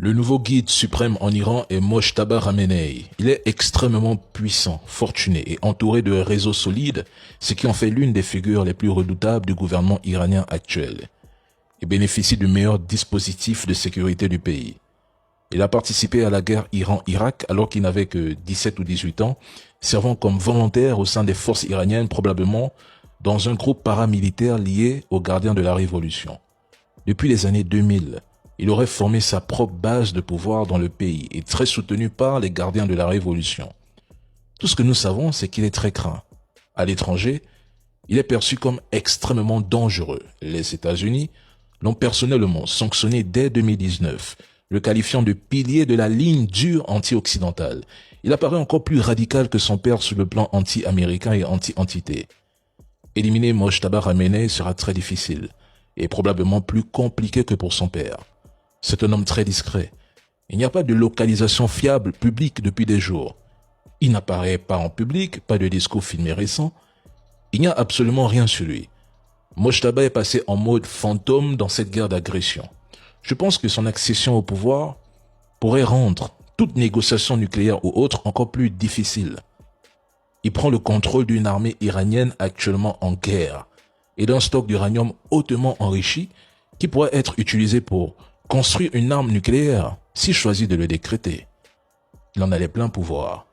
Le nouveau guide suprême en Iran est Mojtaba Khamenei. Il est extrêmement puissant, fortuné et entouré de réseaux solides, ce qui en fait l'une des figures les plus redoutables du gouvernement iranien actuel. Il bénéficie du meilleur dispositif de sécurité du pays. Il a participé à la guerre Iran-Irak alors qu'il n'avait que 17 ou 18 ans, servant comme volontaire au sein des forces iraniennes, probablement dans un groupe paramilitaire lié aux gardiens de la Révolution. Depuis les années 2000, il aurait formé sa propre base de pouvoir dans le pays et très soutenu par les gardiens de la Révolution. Tout ce que nous savons, c'est qu'il est très craint. À l'étranger, il est perçu comme extrêmement dangereux. Les États-Unis l'ont personnellement sanctionné dès 2019, le qualifiant de pilier de la ligne dure anti-occidentale. Il apparaît encore plus radical que son père sur le plan anti-américain et anti-entité. Éliminer Mojtaba Khamenei sera très difficile et probablement plus compliqué que pour son père. C'est un homme très discret. Il n'y a pas de localisation fiable publique depuis des jours. Il n'apparaît pas en public, pas de discours filmé récent. Il n'y a absolument rien sur lui. Mojtaba est passé en mode fantôme dans cette guerre d'agression. Je pense que son accession au pouvoir pourrait rendre toute négociation nucléaire ou autre encore plus difficile. Il prend le contrôle d'une armée iranienne actuellement en guerre et d'un stock d'uranium hautement enrichi qui pourrait être utilisé pour construire une arme nucléaire s'il choisit de le décréter. Il en a les pleins pouvoirs.